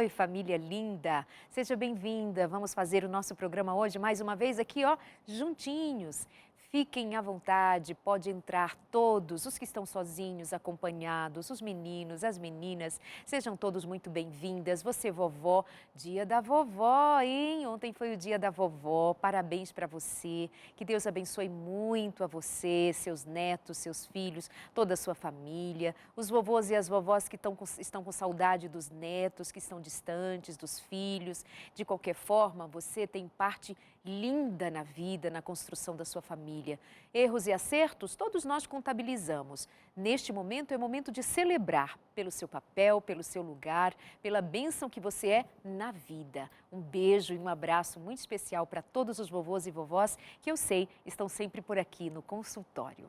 Oi, família linda! Seja bem-vinda. Vamos fazer o nosso programa hoje mais uma vez aqui, ó, juntinhos. Fiquem à vontade, pode entrar todos, os que estão sozinhos, acompanhados, os meninos, as meninas, sejam todos muito bem-vindas. Você, vovó, dia da vovó, hein? Ontem foi o dia da vovó, parabéns para você. Que Deus abençoe muito a você, seus netos, seus filhos, toda a sua família. Os vovôs e as vovós que estão com saudade dos netos, que estão distantes, dos filhos. De qualquer forma, você tem parte linda na vida, na construção da sua família. Erros e acertos, todos nós contabilizamos. Neste momento é momento de celebrar pelo seu papel, pelo seu lugar, pela bênção que você é na vida. Um beijo e um abraço muito especial para todos os vovôs e vovós que eu sei estão sempre por aqui no consultório.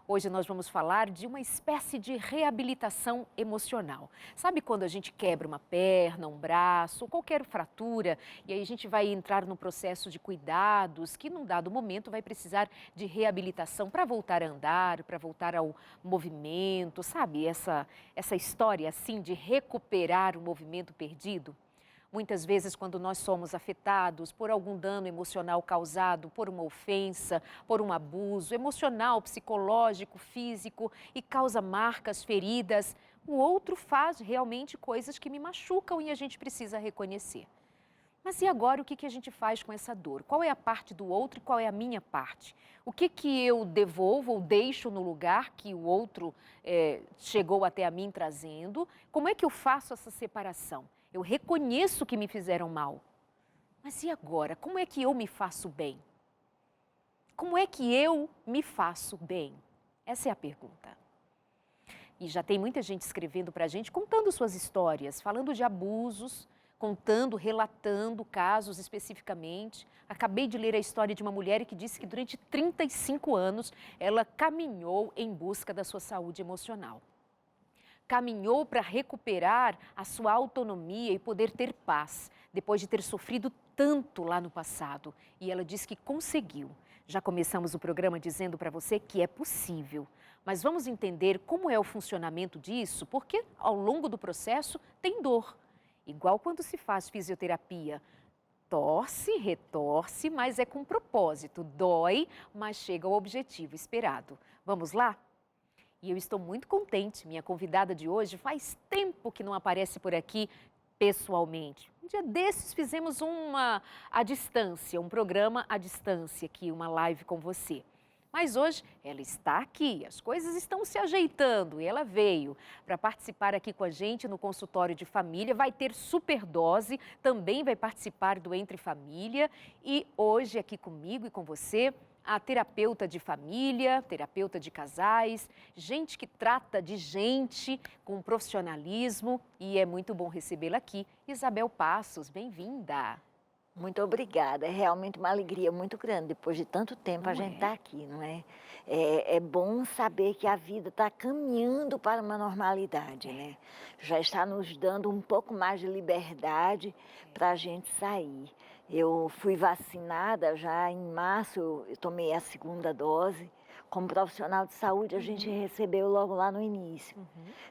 Hoje nós vamos falar de uma espécie de reabilitação emocional. Sabe quando a gente quebra uma perna, um braço, ou qualquer fratura, e aí a gente vai entrar no processo de cuidados, que num dado momento vai precisar de reabilitação para voltar a andar, para voltar ao movimento, sabe? Essa história assim de recuperar o movimento perdido? Muitas vezes, quando nós somos afetados por algum dano emocional causado por uma ofensa, por um abuso emocional, psicológico, físico e causa marcas, feridas, o outro faz realmente coisas que me machucam e a gente precisa reconhecer. Mas e agora o que a gente faz com essa dor? Qual é a parte do outro e qual é a minha parte? O que eu devolvo ou deixo no lugar que o outro chegou até a mim trazendo? Como é que eu faço essa separação? Eu reconheço que me fizeram mal. Mas e agora? Como é que eu me faço bem? Como é que eu me faço bem? Essa é a pergunta. E já tem muita gente escrevendo para a gente, contando suas histórias, falando de abusos, contando, relatando casos especificamente. Acabei de ler a história de uma mulher que disse que durante 35 anos ela caminhou em busca da sua saúde emocional. Caminhou para recuperar a sua autonomia e poder ter paz, depois de ter sofrido tanto lá no passado. E ela diz que conseguiu. Já começamos o programa dizendo para você que é possível. Mas vamos entender como é o funcionamento disso, porque ao longo do processo tem dor. Igual quando se faz fisioterapia. Torce, retorce, mas é com propósito. Dói, mas chega ao objetivo esperado. Vamos lá? E eu estou muito contente, minha convidada de hoje faz tempo que não aparece por aqui pessoalmente. Um dia desses fizemos à distância, um programa à distância aqui, uma live com você. Mas hoje ela está aqui, as coisas estão se ajeitando e ela veio para participar aqui com a gente no consultório de família, vai ter superdose, também vai participar do Entre Família e hoje aqui comigo e com você, a terapeuta de família, terapeuta de casais, gente que trata de gente com profissionalismo e é muito bom recebê-la aqui. Isabel Passos, bem-vinda. Muito obrigada, é realmente uma alegria muito grande, depois de tanto tempo a Não gente é? está aqui, não é? É bom saber que a vida está caminhando para uma normalidade, né? Já está nos dando um pouco mais de liberdade para a gente sair. Eu fui vacinada já em março, eu tomei a segunda dose. Como profissional de saúde, a gente recebeu logo lá no início.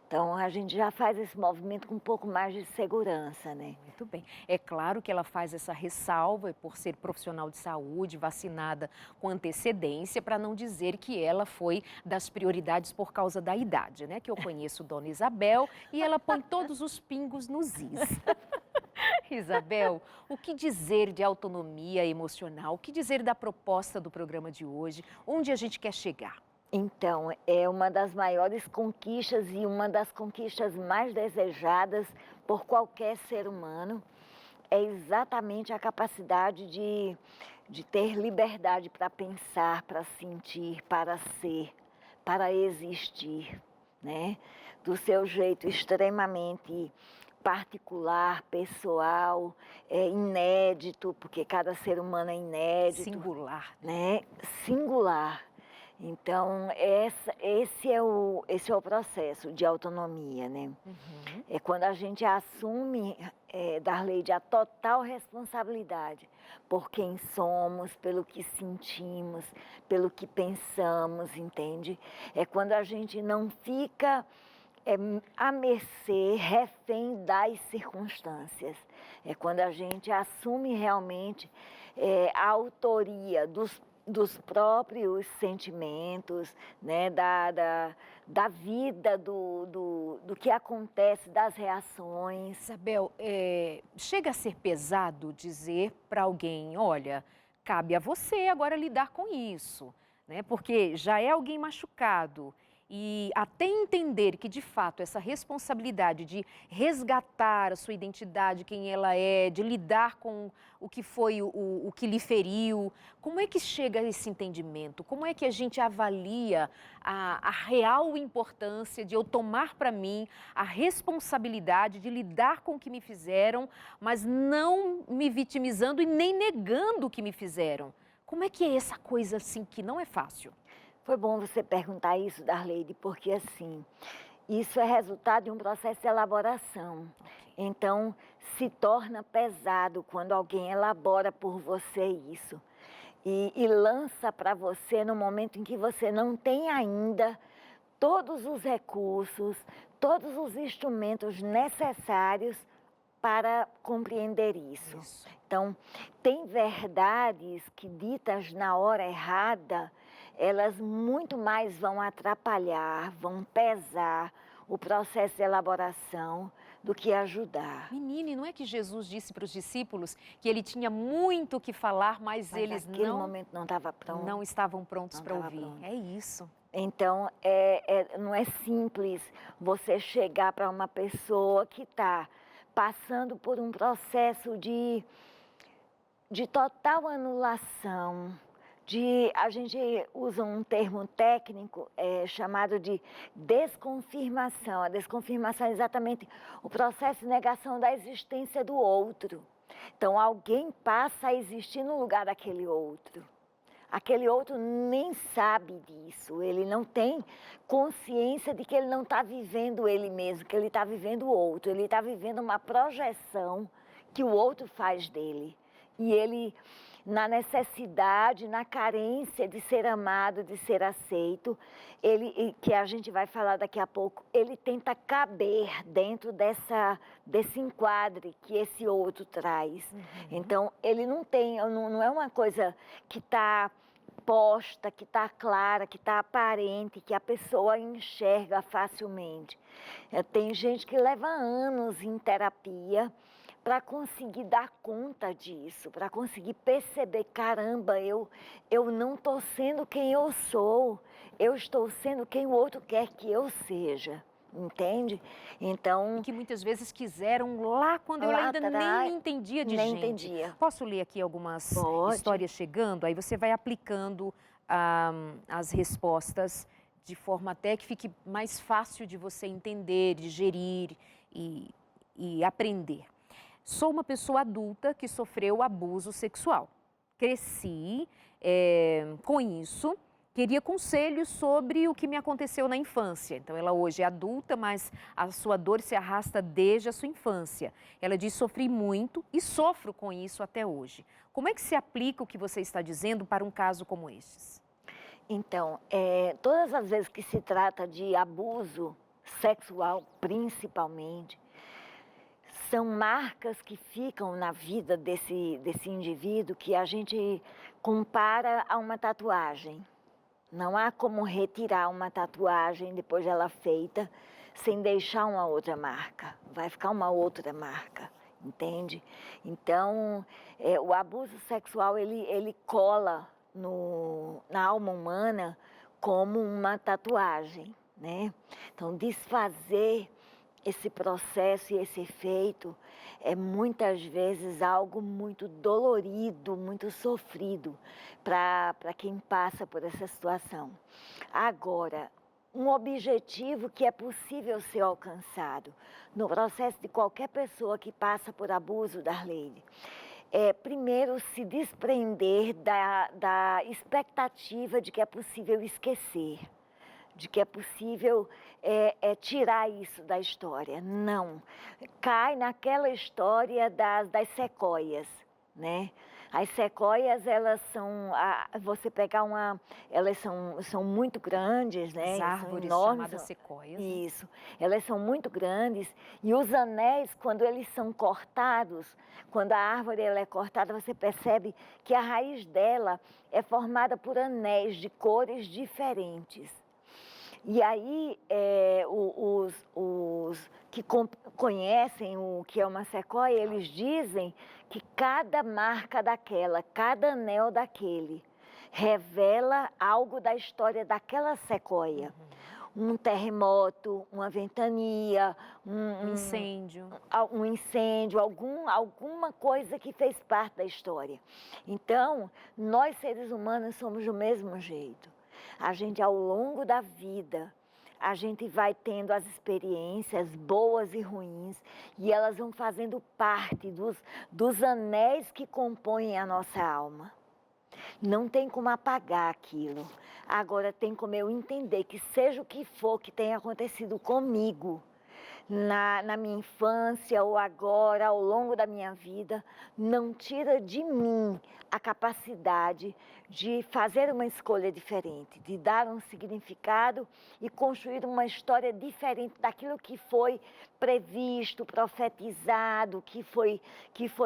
Então, a gente já faz esse movimento com um pouco mais de segurança, né? Muito bem. É claro que ela faz essa ressalva por ser profissional de saúde, vacinada com antecedência, para não dizer que ela foi das prioridades por causa da idade, né? Que eu conheço Dona Isabel e ela põe todos os pingos nos is. Isabel, o que dizer de autonomia emocional? O que dizer da proposta do programa de hoje? Onde a gente quer chegar? Então, é uma das maiores conquistas e uma das conquistas mais desejadas por qualquer ser humano. É exatamente a capacidade de ter liberdade para pensar, para sentir, para ser, para existir, né? Do seu jeito extremamente particular, pessoal, inédito, porque cada ser humano é inédito. Singular. Né? Singular. Então, esse é o processo de autonomia, né? É quando a gente assume, Darleide, a total responsabilidade por quem somos, pelo que sentimos, pelo que pensamos, entende? É quando a gente não fica é a mercê, refém das circunstâncias. É quando a gente assume realmente a autoria dos próprios sentimentos, né, da vida, do que acontece, das reações. Isabel, chega a ser pesado dizer para alguém, olha, cabe a você agora lidar com isso, né? Porque já é alguém machucado e até entender que de fato essa responsabilidade de resgatar a sua identidade, quem ela é, de lidar com o que foi o que lhe feriu, como é que chega a esse entendimento? Como é que a gente avalia a real importância de eu tomar para mim a responsabilidade de lidar com o que me fizeram, mas não me vitimizando e nem negando o que me fizeram? Como é que é essa coisa assim que não é fácil? Foi bom você perguntar isso, Darleide, porque assim, isso é resultado de um processo de elaboração. Então, se torna pesado quando alguém elabora por você isso e lança para você no momento em que você não tem ainda todos os recursos, todos os instrumentos necessários para compreender isso. Então, tem verdades que ditas na hora errada, elas muito mais vão atrapalhar, vão pesar o processo de elaboração do que ajudar. Menina, e não é que Jesus disse para os discípulos que ele tinha muito o que falar, mas eles naquele momento não estava pronto. não estavam prontos Não para estava ouvir. pronto. É isso. Então, não é simples você chegar para uma pessoa que está passando por um processo de total anulação, a gente usa um termo técnico chamado de desconfirmação. A desconfirmação é exatamente o processo de negação da existência do outro. Então, alguém passa a existir no lugar daquele outro. Aquele outro nem sabe disso, ele não tem consciência de que ele não está vivendo ele mesmo, que ele está vivendo o outro, ele está vivendo uma projeção que o outro faz dele. E ele, na necessidade, na carência de ser amado, de ser aceito, que a gente vai falar daqui a pouco, ele tenta caber dentro desse enquadre que esse outro traz. Então, ele não tem, não é uma coisa que está posta, que está clara, que está aparente, que a pessoa enxerga facilmente. Tem gente que leva anos em terapia para conseguir dar conta disso, para conseguir perceber, caramba, eu não estou sendo quem eu sou, eu estou sendo quem o outro quer que eu seja, entende? Então... E que muitas vezes quiseram lá quando eu ainda nem entendia de nem gente. entendia. Posso ler aqui algumas Pode. histórias chegando? Aí você vai aplicando as respostas de forma até que fique mais fácil de você entender, digerir e aprender. Sou uma pessoa adulta que sofreu abuso sexual. Cresci com isso, queria conselhos sobre o que me aconteceu na infância. Então, ela hoje é adulta, mas a sua dor se arrasta desde a sua infância. Ela diz, sofri muito e sofro com isso até hoje. Como é que se aplica o que você está dizendo para um caso como estes? Então, todas as vezes que se trata de abuso sexual, principalmente, são marcas que ficam na vida desse indivíduo que a gente compara a uma tatuagem. Não há como retirar uma tatuagem depois de ela feita sem deixar uma outra marca. Vai ficar uma outra marca, entende? Então, o abuso sexual, ele cola na alma humana como uma tatuagem, né? Então, desfazer esse processo e esse efeito é muitas vezes algo muito dolorido, muito sofrido para quem passa por essa situação. Agora, um objetivo que é possível ser alcançado no processo de qualquer pessoa que passa por abuso, Darleide, primeiro se desprender da expectativa de que é possível esquecer, de que é possível tirar isso da história. Não. Cai naquela história das sequoias, né? As sequoias, elas são, você pegar elas são muito grandes, né? As São árvores enormes. chamadas sequoias, né? Isso, elas são muito grandes e os anéis, quando eles são cortados, quando a árvore ela é cortada, você percebe que a raiz dela é formada por anéis de cores diferentes. E aí, os que conhecem o que é uma sequoia, eles dizem que cada marca daquela, cada anel daquele, revela algo da história daquela sequoia. Um terremoto, uma ventania, Incêndio. um incêndio, alguma coisa que fez parte da história. Então, nós seres humanos somos do mesmo jeito. A gente, ao longo da vida, a gente vai tendo as experiências boas e ruins e elas vão fazendo parte dos anéis que compõem a nossa alma. Não tem como apagar aquilo. Agora tem como eu entender que seja o que for que tenha acontecido comigo, na minha infância ou agora, ao longo da minha vida, não tira de mim a capacidade de fazer uma escolha diferente, de dar um significado e construir uma história diferente daquilo que foi previsto, profetizado, que foi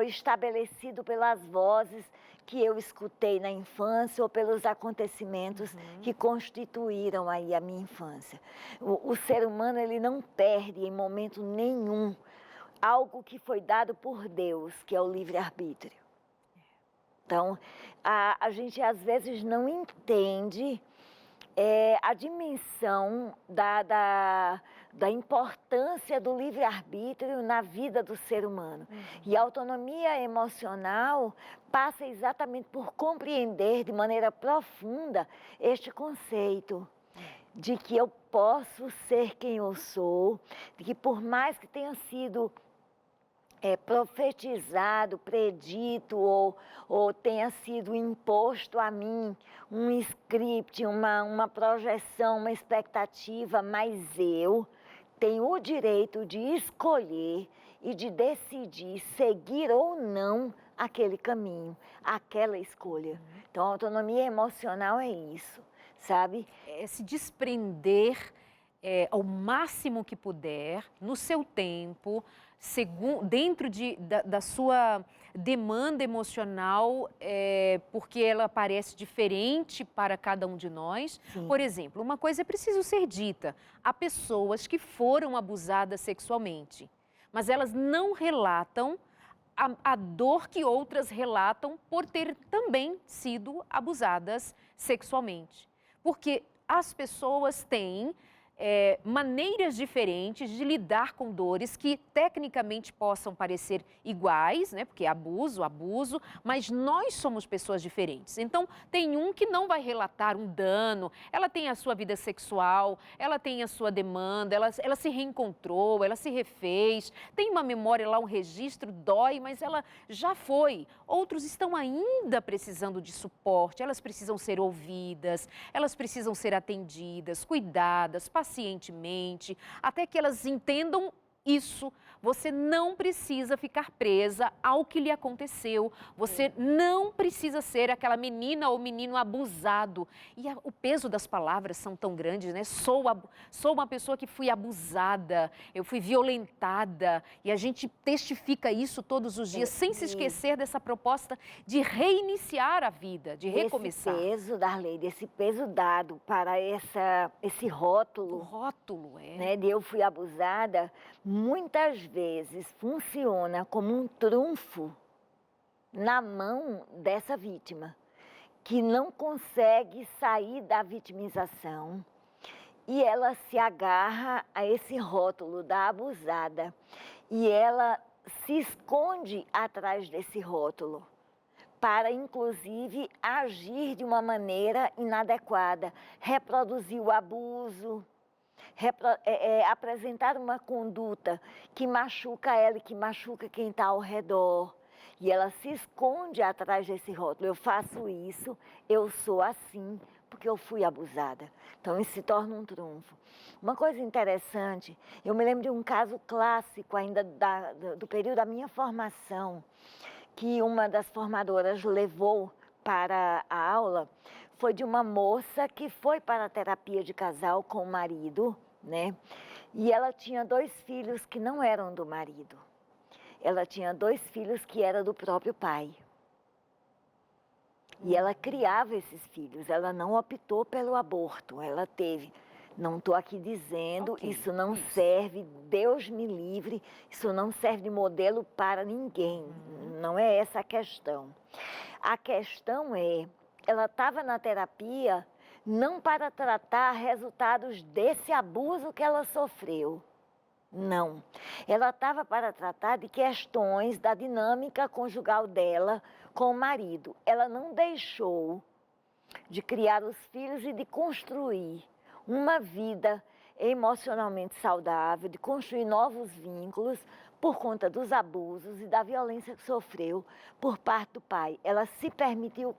estabelecido pelas vozes que eu escutei na infância ou pelos acontecimentos que constituíram aí a minha infância. O ser humano, ele não perde em momento nenhum algo que foi dado por Deus, que é o livre-arbítrio. Então, a gente às vezes não entende a dimensão da importância do livre-arbítrio na vida do ser humano. E a autonomia emocional passa exatamente por compreender de maneira profunda este conceito de que eu posso ser quem eu sou, de que por mais que tenha sido profetizado, predito ou tenha sido imposto a mim um script, uma projeção, uma expectativa, mas eu tenho o direito de escolher e de decidir seguir ou não aquele caminho, aquela escolha. Então, a autonomia emocional é isso, sabe? É se desprender ao máximo que puder, no seu tempo, dentro da sua demanda emocional, porque ela parece diferente para cada um de nós. Sim. Por exemplo, uma coisa é preciso ser dita: há pessoas que foram abusadas sexualmente, mas elas não relatam a dor que outras relatam por ter também sido abusadas sexualmente. Porque as pessoas têm maneiras diferentes de lidar com dores que tecnicamente possam parecer iguais, né? Porque abuso, mas nós somos pessoas diferentes. Então, tem um que não vai relatar um dano, ela tem a sua vida sexual, ela tem a sua demanda, ela se reencontrou, ela se refez, tem uma memória lá, um registro, dói, mas ela já foi. Outros estão ainda precisando de suporte, elas precisam ser ouvidas, elas precisam ser atendidas, cuidadas, pacientemente, até que elas entendam isso. Você não precisa ficar presa ao que lhe aconteceu. Você não precisa ser aquela menina ou menino abusado. E o peso das palavras são tão grandes, né? Sou uma pessoa que fui abusada, eu fui violentada. E a gente testifica isso todos os dias, sem se esquecer dessa proposta de reiniciar a vida, de recomeçar. Esse peso, Darley, desse peso dado para esse rótulo. O rótulo, né, de eu fui abusada, muitas vezes funciona como um trunfo na mão dessa vítima, que não consegue sair da vitimização e ela se agarra a esse rótulo da abusada e ela se esconde atrás desse rótulo para, inclusive, agir de uma maneira inadequada, reproduzir o abuso, apresentar uma conduta que machuca ela e que machuca quem está ao redor. E ela se esconde atrás desse rótulo. Eu faço isso, eu sou assim, porque eu fui abusada. Então, isso se torna um trunfo. Uma coisa interessante, eu me lembro de um caso clássico ainda do período da minha formação, que uma das formadoras levou para a aula foi de uma moça que foi para a terapia de casal com o marido, né? E ela tinha 2 filhos que não eram do marido. Ela tinha 2 filhos que eram do próprio pai. E ela criava esses filhos, ela não optou pelo aborto, ela teve. Não estou aqui dizendo, isso não serve, Deus me livre, isso não serve de modelo para ninguém, não é essa a questão. A questão é, ela estava na terapia não para tratar resultados desse abuso que ela sofreu, não. Ela estava para tratar de questões da dinâmica conjugal dela com o marido. Ela não deixou de criar os filhos e de construir uma vida emocionalmente saudável, de construir novos vínculos por conta dos abusos e da violência que sofreu por parte do pai. Ela se permitiu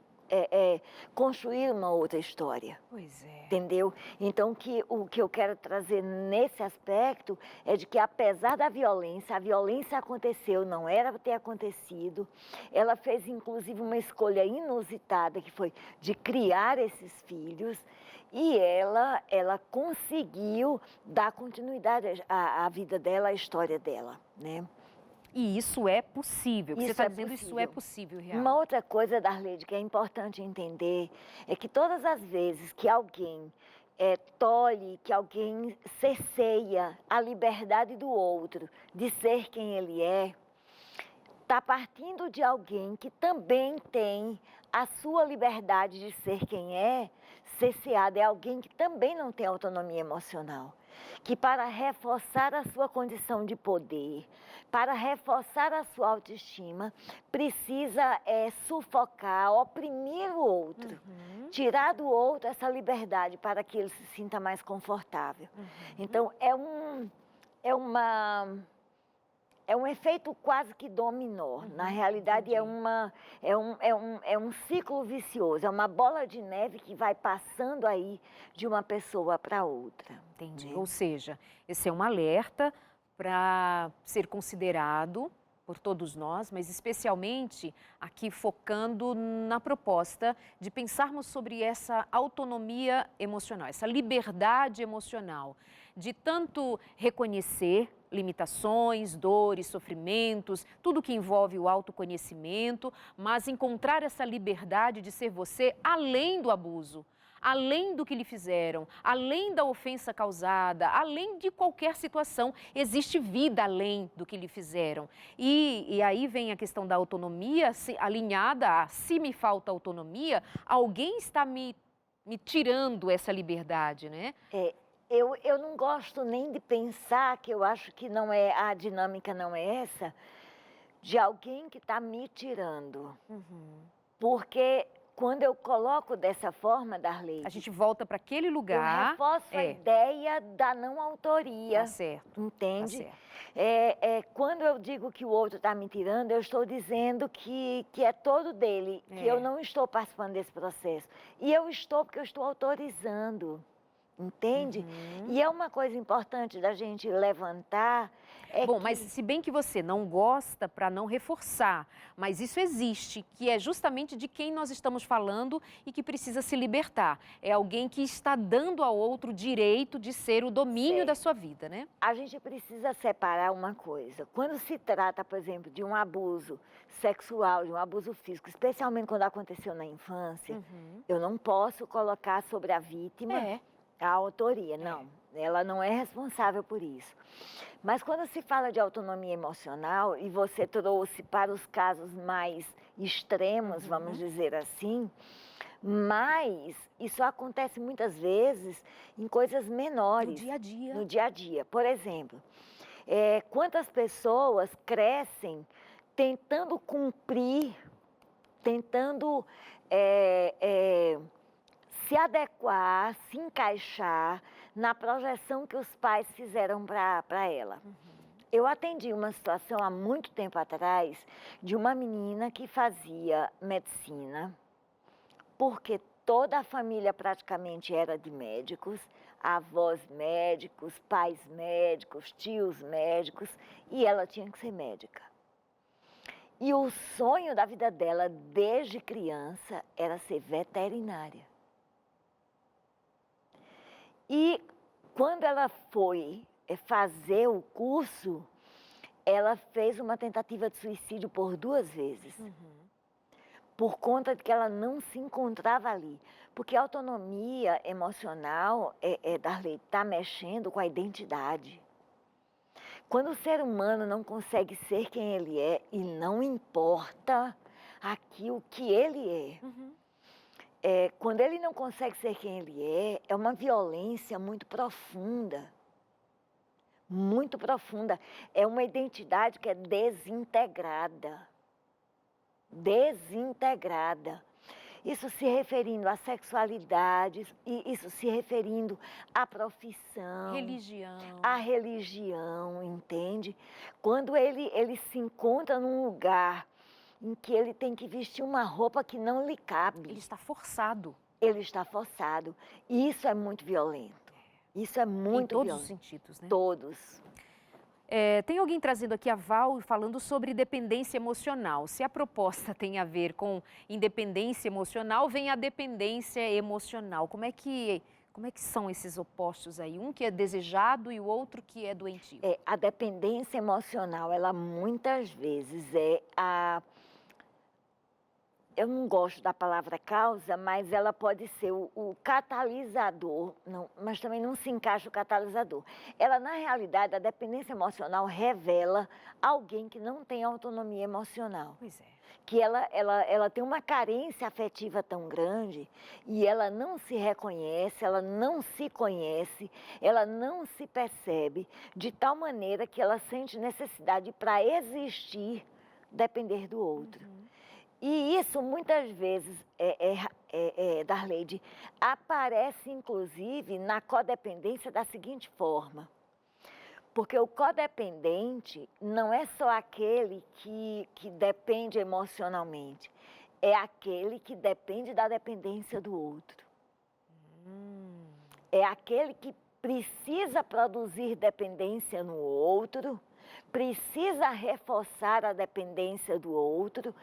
construir uma outra história. Pois é. Entendeu? Então, o que eu quero trazer nesse aspecto é de que, apesar da violência, a violência aconteceu, não era para ter acontecido. Ela fez, inclusive, uma escolha inusitada, que foi de criar esses filhos. E ela conseguiu dar continuidade à vida dela, à história dela, né? E isso é possível. O que você está dizendo, possível. isso é possível, real. Uma outra coisa, Darleide, que é importante entender, é que todas as vezes que alguém tolhe, que alguém cerceia a liberdade do outro de ser quem ele é, está partindo de alguém que também tem a sua liberdade de ser quem é, cerceada. É alguém que também não tem autonomia emocional, que para reforçar a sua condição de poder, para reforçar a sua autoestima, precisa sufocar, oprimir o outro, tirar do outro essa liberdade para que ele se sinta mais confortável. Então, é um efeito quase que dominó. Na realidade, é um ciclo vicioso, é uma bola de neve que vai passando aí de uma pessoa para outra. Entendi. Ou seja, esse é um alerta para ser considerado por todos nós, mas especialmente aqui focando na proposta de pensarmos sobre essa autonomia emocional, essa liberdade emocional, de tanto reconhecer limitações, dores, sofrimentos, tudo que envolve o autoconhecimento, mas encontrar essa liberdade de ser você além do abuso, além do que lhe fizeram, além da ofensa causada, além de qualquer situação. Existe vida além do que lhe fizeram. E aí vem a questão da autonomia alinhada a, se me falta autonomia, alguém está me tirando essa liberdade, né? Eu não gosto nem de pensar, que eu acho que não é, a dinâmica não é essa, de alguém que está me tirando. Porque quando eu coloco dessa forma, Darleide, a gente volta para aquele lugar. Eu reforço a ideia da não autoria. Tá certo. Entende? Tá certo. Quando eu digo que o outro está me tirando, eu estou dizendo que é todo dele, que eu não estou participando desse processo. E eu estou porque eu estou autorizando. Entende? E é uma coisa importante da gente levantar. Bom, mas se bem que você não gosta, para não reforçar, mas isso existe, que é justamente de quem nós estamos falando e que precisa se libertar. É alguém que está dando ao outro o direito de ser o domínio da sua vida, né? A gente precisa separar uma coisa. Quando se trata, por exemplo, de um abuso sexual, de um abuso físico, especialmente quando aconteceu na infância, eu não posso colocar sobre a vítima a autoria, não. Ela não é responsável por isso. Mas quando se fala de autonomia emocional, e você trouxe para os casos mais extremos, vamos dizer assim, mas isso acontece muitas vezes em coisas menores. No dia a dia. No dia a dia. Por exemplo, quantas pessoas crescem tentando cumprir, tentando se adequar, se encaixar na projeção que os pais fizeram para ela. Eu atendi uma situação há muito tempo atrás de uma menina que fazia medicina, porque toda a família praticamente era de médicos, avós médicos, pais médicos, tios médicos, e ela tinha que ser médica. E o sonho da vida dela, desde criança, era ser veterinária. E quando ela foi fazer o curso, ela fez uma tentativa de suicídio por 2 vezes. Por conta de que ela não se encontrava ali. Porque a autonomia emocional, Darley, está mexendo com a identidade. Quando o ser humano não consegue ser quem ele é, e não importa aqui o que ele é, quando ele não consegue ser quem ele é uma violência muito profunda. Muito profunda. É uma identidade que é desintegrada. Desintegrada. Isso se referindo à sexualidade, isso se referindo à profissão. Religião. À religião, entende? Quando ele se encontra num lugar em que ele tem que vestir uma roupa que não lhe cabe. Ele está forçado. Ele está forçado. E isso é muito violento. Isso é muito violento. Em todos os sentidos, né? Todos. Tem alguém trazendo aqui a Val falando sobre dependência emocional. Se a proposta tem a ver com independência emocional, vem a dependência emocional. Como é que são esses opostos aí? Um que é desejado e o outro que é doentio. A dependência emocional, ela muitas vezes eu não gosto da palavra causa, mas ela pode ser o catalisador, não, mas também não se encaixa o catalisador. Ela, na realidade, a dependência emocional revela alguém que não tem autonomia emocional. Pois é. Que ela tem uma carência afetiva tão grande e ela não se reconhece, ela não se conhece, ela não se percebe, de tal maneira que ela sente necessidade para existir, depender do outro. E isso muitas vezes, Darleide, aparece inclusive na codependência da seguinte forma. Porque o codependente não é só aquele que depende emocionalmente, é aquele que depende da dependência do outro. É aquele que precisa produzir dependência no outro, precisa reforçar a dependência do outro,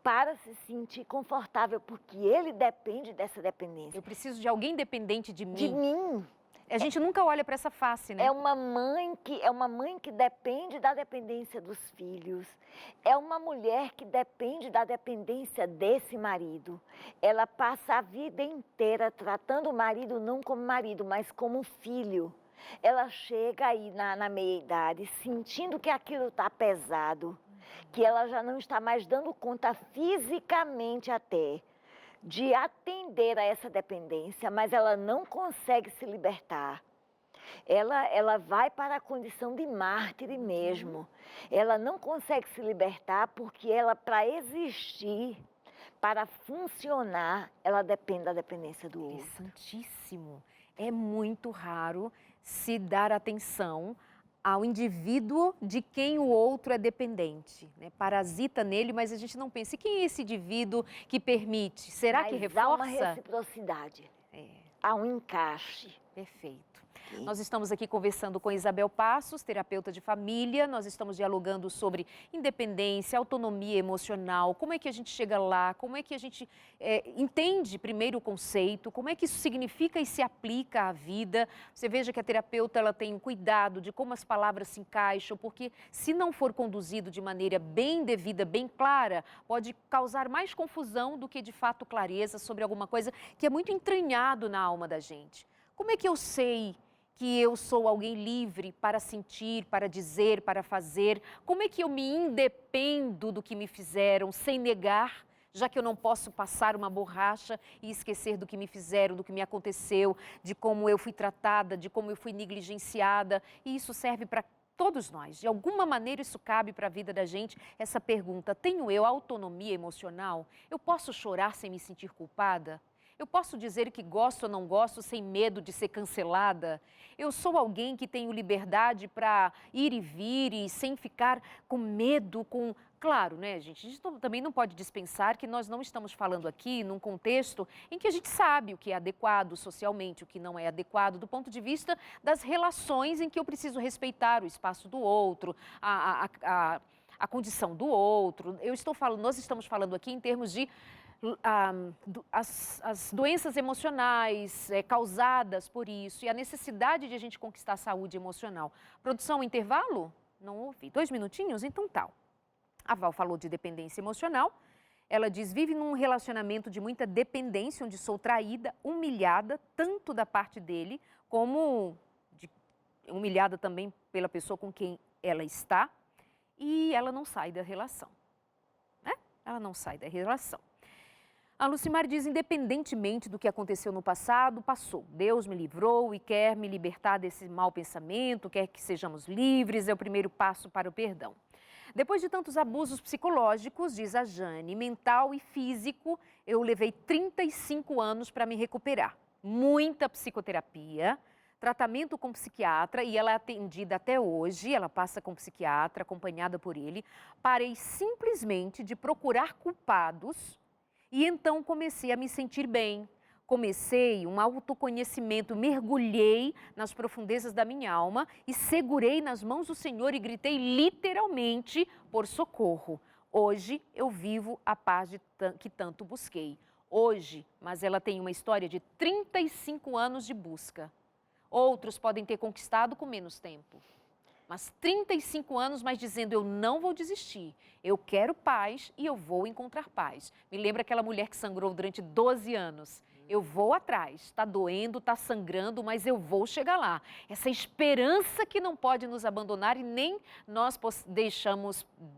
para se sentir confortável, porque ele depende dessa dependência. Eu preciso de alguém dependente de mim. De mim. A gente nunca olha para essa face, né? É uma mãe que depende da dependência dos filhos. É uma mulher que depende da dependência desse marido. Ela passa a vida inteira tratando o marido não como marido, mas como filho. Ela chega aí na meia-idade sentindo que aquilo está pesado, que ela já não está mais dando conta fisicamente até de atender a essa dependência, mas ela não consegue se libertar. Ela vai para a condição de mártire mesmo. Ela não consegue se libertar porque ela, para existir, para funcionar, ela depende da dependência do outro. Santíssimo. É muito raro se dar atenção ao indivíduo de quem o outro é dependente, né? Parasita nele, mas a gente não pensa. E quem é esse indivíduo que permite? Será que reforça? Há uma reciprocidade, há um encaixe. Perfeito. Nós estamos aqui conversando com Isabel Passos, terapeuta de família. Nós estamos dialogando sobre independência, autonomia emocional, como é que a gente chega lá, como é que a gente entende primeiro o conceito, como é que isso significa e se aplica à vida. Você veja que a terapeuta ela tem um cuidado de como as palavras se encaixam, porque se não for conduzido de maneira bem devida, bem clara, pode causar mais confusão do que de fato clareza sobre alguma coisa que é muito entranhado na alma da gente. Como é que eu sei que eu sou alguém livre para sentir, para dizer, para fazer? Como é que eu me independo do que me fizeram sem negar, já que eu não posso passar uma borracha e esquecer do que me fizeram, do que me aconteceu, de como eu fui tratada, de como eu fui negligenciada? E isso serve para todos nós. De alguma maneira isso cabe para a vida da gente. Essa pergunta, tenho eu autonomia emocional? Eu posso chorar sem me sentir culpada? Eu posso dizer que gosto ou não gosto sem medo de ser cancelada? Eu sou alguém que tenho liberdade para ir e vir e sem ficar com medo, com... Claro, né, gente? A gente também não pode dispensar que nós não estamos falando aqui num contexto em que a gente sabe o que é adequado socialmente, o que não é adequado do ponto de vista das relações em que eu preciso respeitar o espaço do outro, a a condição do outro. Nós estamos falando aqui em termos de as doenças emocionais causadas por isso e a necessidade de a gente conquistar a saúde emocional. Produção, intervalo? Não ouvi. 2 minutinhos? Então tá. A Val falou de dependência emocional. Ela diz, vive num relacionamento de muita dependência, onde sou traída, humilhada, tanto da parte dele, como humilhada também pela pessoa com quem ela está. E ela não sai da relação. Né? Ela não sai da relação. A Lucimar diz, independentemente do que aconteceu no passado, passou. Deus me livrou e quer me libertar desse mau pensamento, quer que sejamos livres, é o primeiro passo para o perdão. Depois de tantos abusos psicológicos, diz a Jane, mental e físico, eu levei 35 anos para me recuperar. Muita psicoterapia, tratamento com psiquiatra e ela é atendida até hoje, ela passa com psiquiatra, acompanhada por ele. Parei simplesmente de procurar culpados e então comecei a me sentir bem. Comecei um autoconhecimento, mergulhei nas profundezas da minha alma e segurei nas mãos do Senhor e gritei literalmente por socorro. Hoje eu vivo a paz que tanto busquei. Hoje, mas ela tem uma história de 35 anos de busca. Outros podem ter conquistado com menos tempo. Mas 35 anos, mas dizendo, eu não vou desistir, eu quero paz e eu vou encontrar paz. Me lembra aquela mulher que sangrou durante 12 anos. Eu vou atrás, está doendo, está sangrando, mas eu vou chegar lá. Essa esperança que não pode nos abandonar e nem nós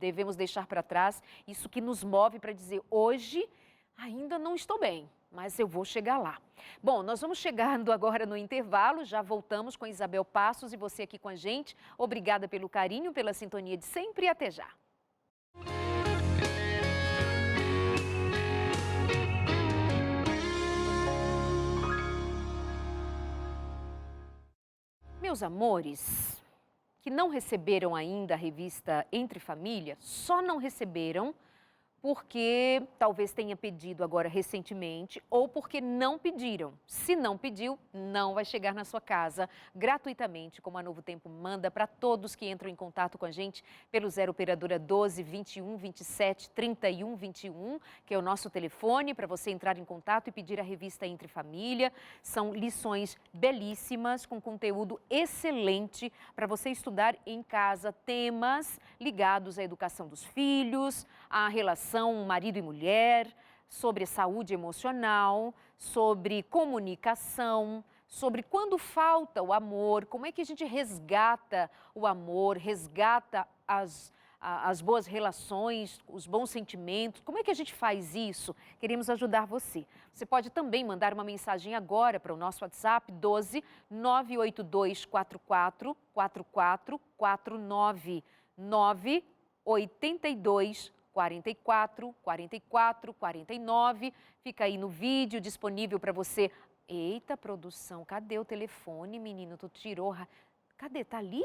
devemos deixar para trás. Isso que nos move para dizer, hoje ainda não estou bem, mas eu vou chegar lá. Bom, nós vamos chegando agora no intervalo, já voltamos com Isabel Passos e você aqui com a gente. Obrigada pelo carinho, pela sintonia de sempre e até já. Meus amores, que não receberam ainda a revista Entre Família, só não receberam porque talvez tenha pedido agora recentemente ou porque não pediram. Se não pediu, não vai chegar na sua casa gratuitamente, como a Novo Tempo manda para todos que entram em contato com a gente pelo 0 operadora 12 21 27 31 21, que é o nosso telefone para você entrar em contato e pedir a revista Entre Família. São lições belíssimas, com conteúdo excelente para você estudar em casa, temas ligados à educação dos filhos, à relação marido e mulher, sobre saúde emocional, sobre comunicação, sobre quando falta o amor, como é que a gente resgata o amor, resgata as boas relações, os bons sentimentos, como é que a gente faz isso? Queremos ajudar você. Você pode também mandar uma mensagem agora para o nosso WhatsApp 12 982 44 44 49 982 44, 44, 49, fica aí no vídeo disponível para você. Eita, produção, cadê o telefone, menino? Tu tirou? Cadê? Tá ali?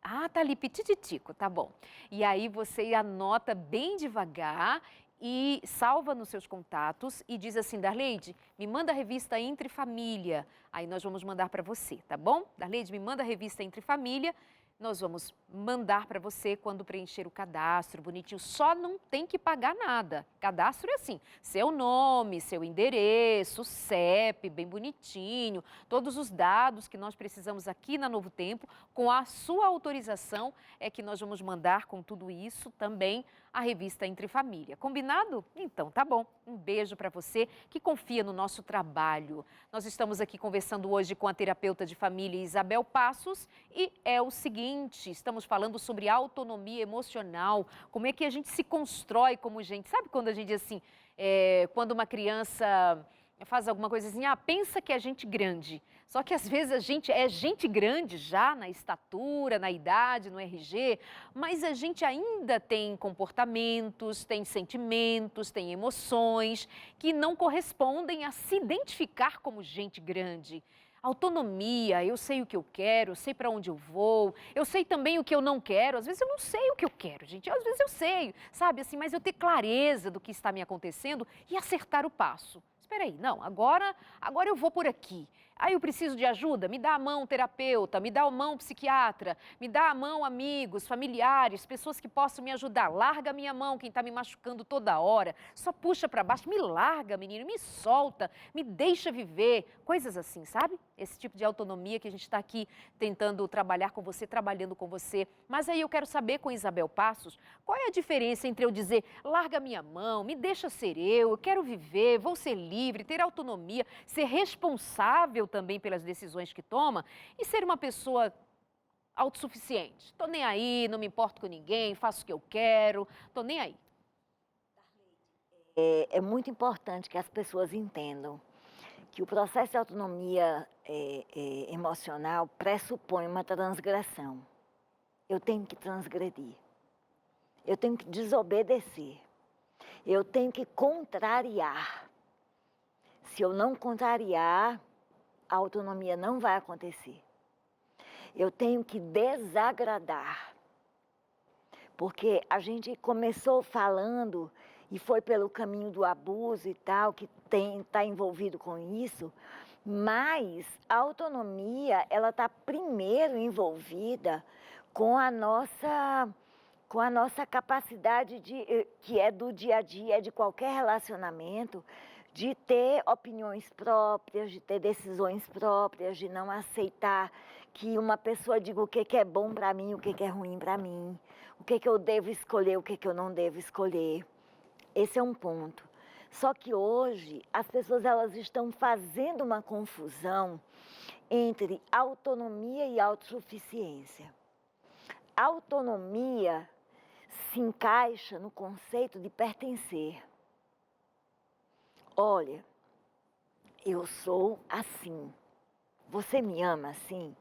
Ah, tá ali, pitititico, tá bom. E aí você anota bem devagar e salva nos seus contatos e diz assim, Darleide, me manda a revista Entre Família. Aí nós vamos mandar para você, tá bom? Darleide, me manda a revista Entre Família. Nós vamos mandar para você quando preencher o cadastro, bonitinho. Só não tem que pagar nada. Cadastro é assim, seu nome, seu endereço, CEP, bem bonitinho, todos os dados que nós precisamos aqui na Novo Tempo, com a sua autorização é que nós vamos mandar com tudo isso também a revista Entre Família. Combinado? Então tá bom. Um beijo para você que confia no nosso trabalho. Nós estamos aqui conversando hoje com a terapeuta de família Isabel Passos e é o seguinte, estamos falando sobre autonomia emocional, como é que a gente se constrói como gente. Sabe quando a gente diz assim, quando uma criança faz alguma coisa assim, pensa que é gente grande. Só que às vezes a gente é gente grande já na estatura, na idade, no RG, mas a gente ainda tem comportamentos, tem sentimentos, tem emoções que não correspondem a se identificar como gente grande. Autonomia, eu sei o que eu quero, eu sei para onde eu vou, eu sei também o que eu não quero. Às vezes eu não sei o que eu quero, gente, às vezes eu sei, sabe assim, mas eu ter clareza do que está me acontecendo e acertar o passo. Espera aí, não, agora eu vou por aqui. Ah, eu preciso de ajuda? Me dá a mão, terapeuta, me dá a mão, psiquiatra, me dá a mão, amigos, familiares, pessoas que possam me ajudar. Larga a minha mão, quem está me machucando toda hora. Só puxa para baixo, me larga, menino, me solta, me deixa viver. Coisas assim, sabe? Esse tipo de autonomia que a gente está aqui tentando trabalhar com você, trabalhando com você. Mas aí eu quero saber com Isabel Passos, qual é a diferença entre eu dizer, larga a minha mão, me deixa ser eu quero viver, vou ser livre, ter autonomia, ser responsável também pelas decisões que toma e ser uma pessoa autossuficiente. Tô nem aí, não me importo com ninguém, faço o que eu quero, tô nem aí. É muito importante que as pessoas entendam que o processo de autonomia emocional pressupõe uma transgressão. Eu tenho que transgredir, eu tenho que desobedecer, eu tenho que contrariar. Se eu não contrariar, a autonomia não vai acontecer. Eu tenho que desagradar, porque a gente começou falando e foi pelo caminho do abuso e tal, que está envolvido com isso, mas a autonomia, ela está primeiro envolvida com a nossa capacidade que é do dia a dia, de qualquer relacionamento, de ter opiniões próprias, de ter decisões próprias, de não aceitar que uma pessoa diga o que é bom para mim, o que é ruim para mim, o que eu devo escolher, o que eu não devo escolher. Esse é um ponto. Só que hoje as pessoas elas estão fazendo uma confusão entre autonomia e autossuficiência. Autonomia se encaixa no conceito de pertencer. Olha, eu sou assim. Você me ama assim?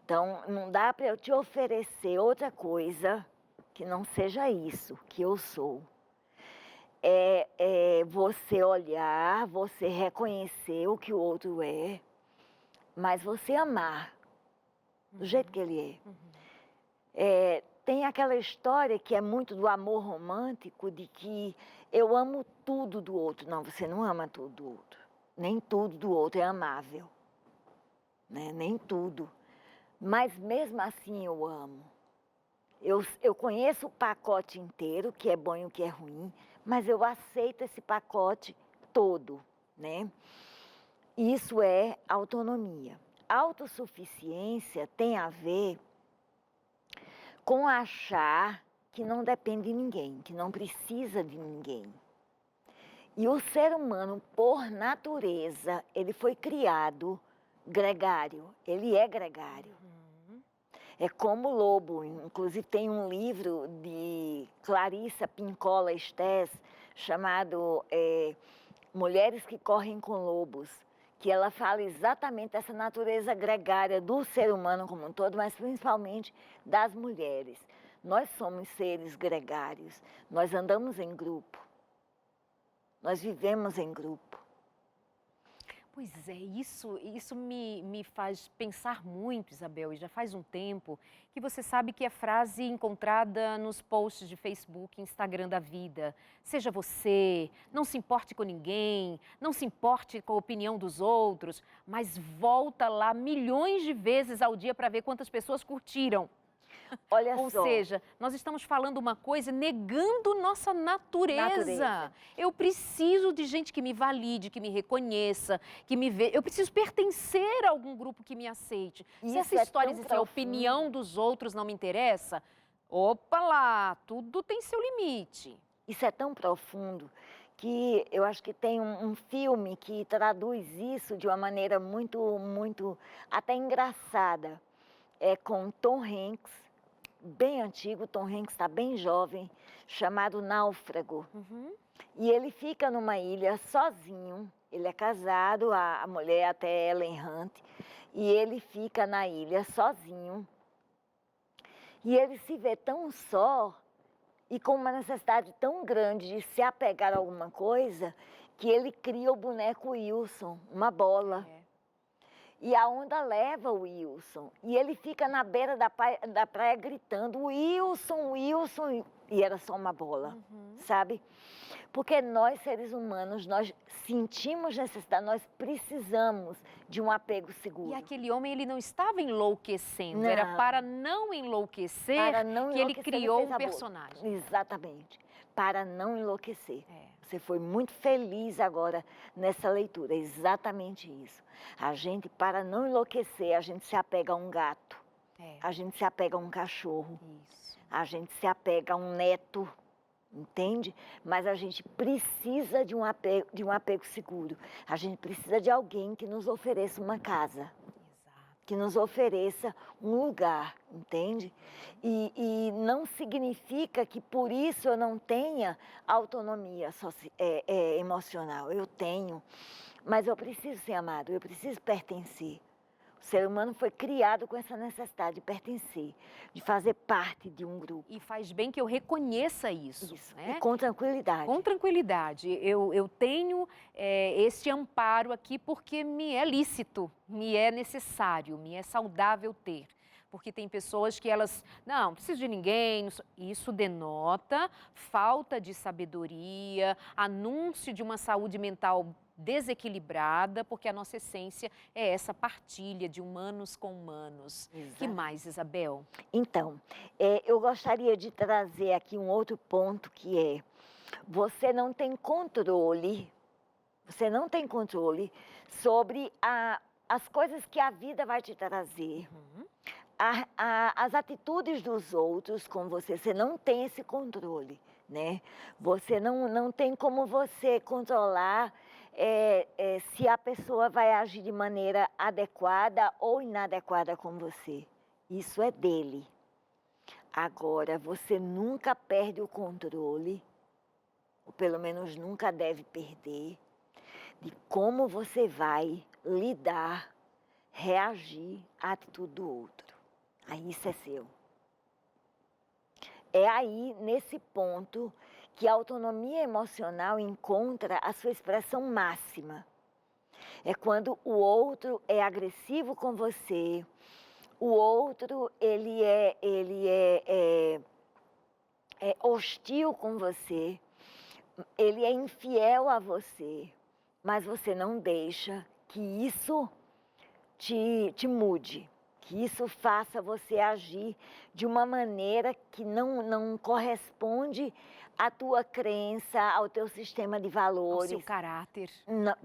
Então, não dá para eu te oferecer outra coisa que não seja isso que eu sou. É você olhar, você reconhecer o que o outro é, mas você amar do jeito que ele é. Tem aquela história que é muito do amor romântico, de que eu amo tudo do outro. Não, você não ama tudo do outro. Nem tudo do outro é amável. Né? Nem tudo. Mas mesmo assim eu amo. Eu conheço o pacote inteiro, o que é bom e o que é ruim, mas eu aceito esse pacote todo, né? Isso é autonomia. Autossuficiência tem a ver com achar que não depende de ninguém, que não precisa de ninguém. E o ser humano, por natureza, ele foi criado gregário, ele é gregário. É como o lobo, inclusive tem um livro de Clarissa Pinkola Estés chamado Mulheres que Correm com Lobos, que ela fala exatamente dessa natureza gregária do ser humano como um todo, mas principalmente das mulheres. Nós somos seres gregários, nós andamos em grupo, nós vivemos em grupo. Pois é, isso me faz pensar muito, Isabel, e já faz um tempo que você sabe que é frase encontrada nos posts de Facebook, Instagram da vida. Seja você, não se importe com ninguém, não se importe com a opinião dos outros, mas volta lá milhões de vezes ao dia para ver quantas pessoas curtiram. Olha Ou só. seja, nós estamos falando uma coisa negando nossa natureza. Eu preciso de gente que me valide, que me reconheça, que me veja. Eu preciso pertencer a algum grupo que me aceite. Se essa história de a opinião dos outros não me interessa, opa lá, tudo tem seu limite. Isso é tão profundo que eu acho que tem um filme que traduz isso de uma maneira muito até engraçada. É com Tom Hanks, bem antigo, Tom Hanks está bem jovem, chamado Náufrago. E ele fica numa ilha sozinho, ele é casado, a mulher até é Ellen Hunt, e ele fica na ilha sozinho. E ele se vê tão só e com uma necessidade tão grande de se apegar a alguma coisa, que ele cria o boneco Wilson, uma bola. E a onda leva o Wilson. E ele fica na beira da praia gritando, Wilson, Wilson. E era só uma bola, sabe? Porque nós, seres humanos, nós sentimos necessidade, nós precisamos de um apego seguro. E aquele homem, ele não estava enlouquecendo, Não. era para não enlouquecer que ele criou um personagem. Exatamente, para não enlouquecer. É. Você foi muito feliz agora nessa leitura, exatamente isso. A gente, para não enlouquecer, a gente se apega a um gato, a gente se apega a um cachorro, a gente se apega a um neto, entende? Mas a gente precisa de um apego seguro. A gente precisa de alguém que nos ofereça uma casa, que nos ofereça um lugar, entende? E não significa que por isso eu não tenha autonomia emocional. Eu tenho, mas eu preciso ser amado, eu preciso pertencer. O ser humano foi criado com essa necessidade de pertencer, de fazer parte de um grupo. E faz bem que eu reconheça isso. Né? E com tranquilidade. Com tranquilidade. Eu tenho esse amparo aqui porque me é lícito, me é necessário, me é saudável ter. Porque tem pessoas que elas, não preciso de ninguém, isso denota falta de sabedoria, anúncio de uma saúde mental desequilibrada, porque a nossa essência é essa partilha de humanos com humanos. Exato. Que mais, Isabel? Então, eu gostaria de trazer aqui um outro ponto que é, você não tem controle sobre as coisas que a vida vai te trazer. As atitudes dos outros com você não tem esse controle, né? Você não tem como você controlar se a pessoa vai agir de maneira adequada ou inadequada com você. Isso é dele. Agora, você nunca perde o controle, ou pelo menos nunca deve perder, de como você vai lidar, reagir à atitude do outro. Aí isso é seu. É aí, nesse ponto, que a autonomia emocional encontra a sua expressão máxima. É quando o outro é agressivo com você, o outro ele é hostil com você, ele é infiel a você, mas você não deixa que isso te mude, que isso faça você agir de uma maneira que não corresponde à tua crença, ao teu sistema de valores. Ao seu caráter. Não,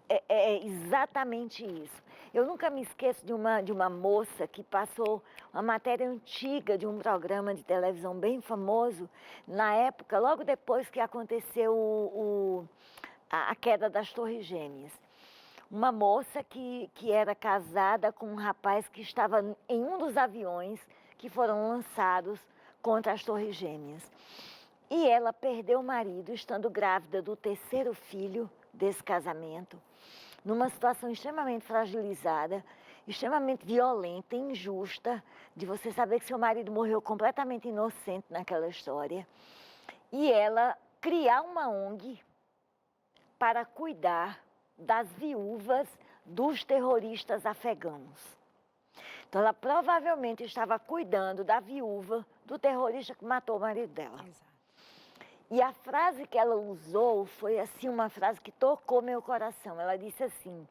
é exatamente isso. Eu nunca me esqueço de uma moça que passou uma matéria antiga de um programa de televisão bem famoso, na época, logo depois que aconteceu a queda das Torres Gêmeas. Uma moça que era casada com um rapaz que estava em um dos aviões que foram lançados contra as Torres Gêmeas. E ela perdeu o marido, estando grávida do terceiro filho desse casamento, numa situação extremamente fragilizada, extremamente violenta, injusta, de você saber que seu marido morreu completamente inocente naquela história. E ela criar uma ONG para cuidar das viúvas dos terroristas afegãos. Então, ela provavelmente estava cuidando da viúva do terrorista que matou o marido dela. Exato. E a frase que ela usou foi assim, uma frase que tocou meu coração. Ela disse assim,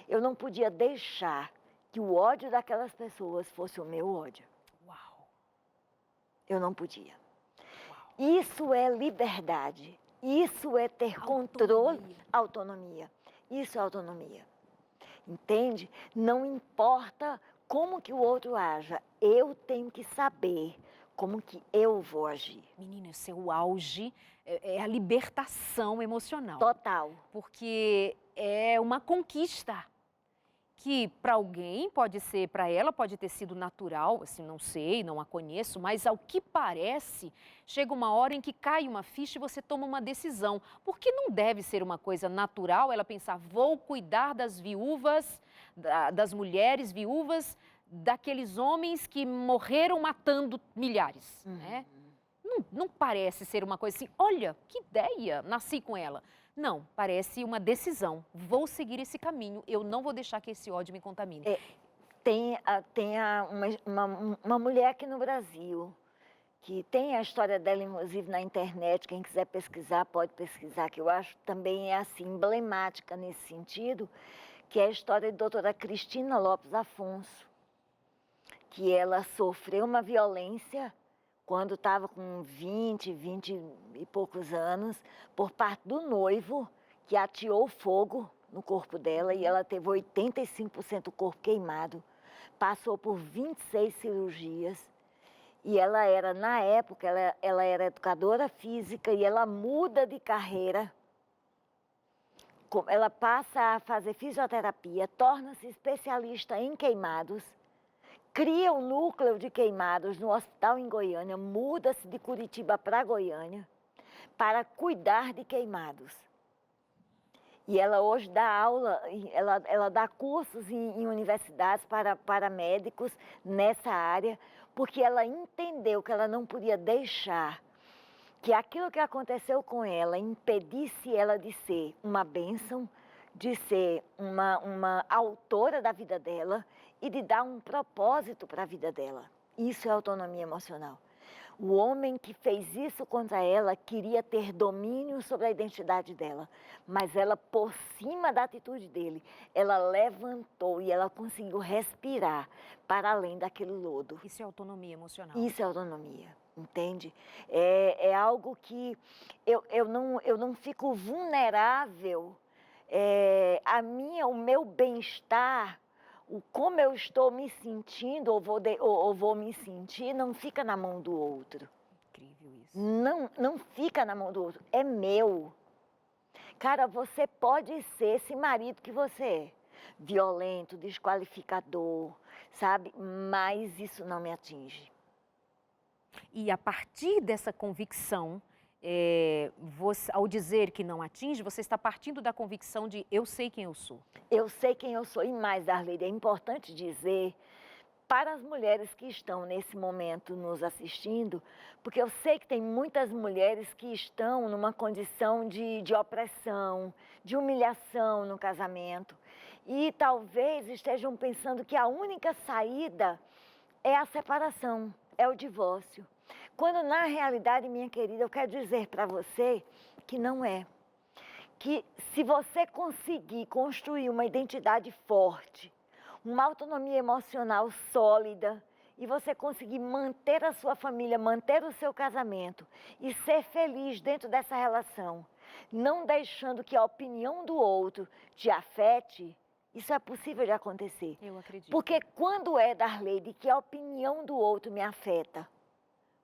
eu não podia deixar que o ódio daquelas pessoas fosse o meu ódio. Uau! Eu não podia. Uau. Isso é liberdade. Isso é ter controle, autonomia. Isso é autonomia. Entende? Não importa como que o outro haja, eu tenho que saber como que eu vou agir. Menina, esse é o auge, é a libertação emocional. Total. Porque é uma conquista que para alguém pode ser, para ela pode ter sido natural, assim, não sei, não a conheço, mas ao que parece, chega uma hora em que cai uma ficha e você toma uma decisão. Porque não deve ser uma coisa natural ela pensar, vou cuidar das viúvas, das mulheres viúvas, daqueles homens que morreram matando milhares, né? Não parece ser uma coisa assim, olha, que ideia, nasci com ela. Não, parece uma decisão. Vou seguir esse caminho, eu não vou deixar que esse ódio me contamine. Uma mulher aqui no Brasil, que tem a história dela, inclusive, na internet, quem quiser pesquisar, pode pesquisar, que eu acho também é assim, emblemática nesse sentido, que é a história de doutora Cristina Lopes Afonso, que ela sofreu uma violência quando estava com 20 e poucos anos, por parte do noivo, que ateou fogo no corpo dela e ela teve 85% do corpo queimado. Passou por 26 cirurgias e ela era, na época, ela era educadora física e ela muda de carreira. Ela passa a fazer fisioterapia, torna-se especialista em queimados, cria um núcleo de queimados no hospital em Goiânia, muda-se de Curitiba para Goiânia para cuidar de queimados. E ela hoje dá aula, ela dá cursos em universidades para médicos nessa área, porque ela entendeu que ela não podia deixar que aquilo que aconteceu com ela impedisse ela de ser uma bênção, de ser uma autora da vida dela e de dar um propósito para a vida dela. Isso é autonomia emocional. O homem que fez isso contra ela queria ter domínio sobre a identidade dela, mas ela, por cima da atitude dele, ela levantou e ela conseguiu respirar para além daquele lodo. Isso é autonomia emocional. Isso é autonomia, entende? É algo que eu não fico vulnerável. O meu bem-estar, como eu estou me sentindo ou vou me sentir, não fica na mão do outro. Incrível isso. Não fica na mão do outro, é meu. Cara, você pode ser esse marido que você é, violento, desqualificador, sabe? Mas isso não me atinge. E a partir dessa convicção, ao dizer que não atinge, você está partindo da convicção de eu sei quem eu sou. Eu sei quem eu sou. E mais, Darleide, é importante dizer para as mulheres que estão nesse momento nos assistindo, porque eu sei que tem muitas mulheres que estão numa condição de opressão, de humilhação no casamento, e talvez estejam pensando que a única saída é a separação, é o divórcio. Quando na realidade, minha querida, eu quero dizer para você que não é. Que se você conseguir construir uma identidade forte, uma autonomia emocional sólida, e você conseguir manter a sua família, manter o seu casamento e ser feliz dentro dessa relação, não deixando que a opinião do outro te afete, isso é possível de acontecer. Eu acredito. Porque quando é, Darleide, que a opinião do outro me afeta,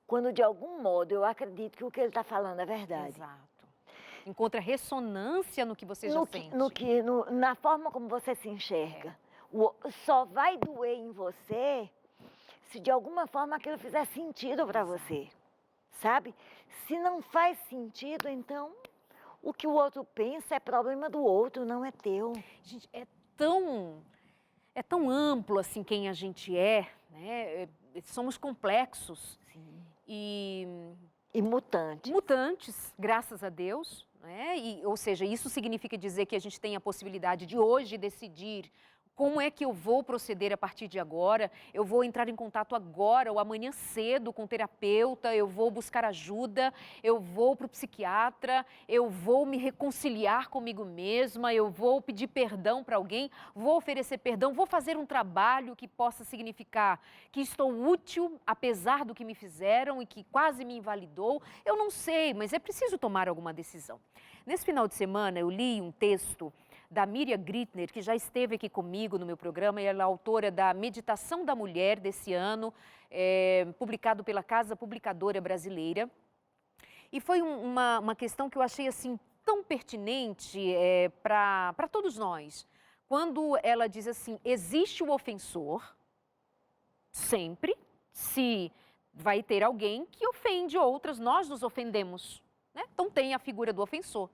quando de algum modo eu acredito que o que ele está falando é verdade. Exato. Encontra ressonância no que você já sente. Na forma como você se enxerga. Só vai doer em você se de alguma forma aquilo fizer sentido para você, sabe? Se não faz sentido, então o que o outro pensa é problema do outro, não é teu. Gente, é tão amplo assim quem a gente é, né? Somos complexos. Sim. E mutantes. Mutantes, graças a Deus, né? Ou seja, isso significa dizer que a gente tem a possibilidade de hoje decidir como é que eu vou proceder a partir de agora. Eu vou entrar em contato agora ou amanhã cedo com o terapeuta, eu vou buscar ajuda, eu vou para o psiquiatra, eu vou me reconciliar comigo mesma, eu vou pedir perdão para alguém, vou oferecer perdão, vou fazer um trabalho que possa significar que estou útil, apesar do que me fizeram e que quase me invalidou. Eu não sei, mas é preciso tomar alguma decisão. Nesse final de semana, eu li um texto da Miriam Grittner, que já esteve aqui comigo no meu programa, e ela é autora da Meditação da Mulher desse ano, publicado pela Casa Publicadora Brasileira. E foi uma questão que eu achei assim tão pertinente para todos nós. Quando ela diz assim, existe o ofensor, sempre, se vai ter alguém que ofende outras, nós nos ofendemos, né? Então tem a figura do ofensor.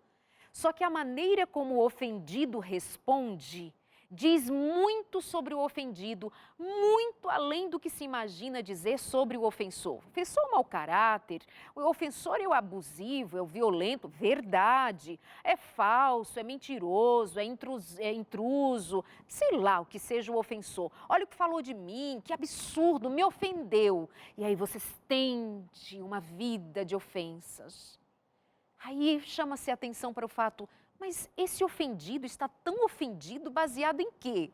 Só que a maneira como o ofendido responde diz muito sobre o ofendido, muito além do que se imagina dizer sobre o ofensor. O ofensor é o mau caráter, o ofensor é o abusivo, é o violento, verdade, é falso, é mentiroso, é intruso, sei lá o que seja o ofensor. Olha o que falou de mim, que absurdo, me ofendeu. E aí você estende uma vida de ofensas. Aí chama-se a atenção para o fato, mas esse ofendido está tão ofendido baseado em quê?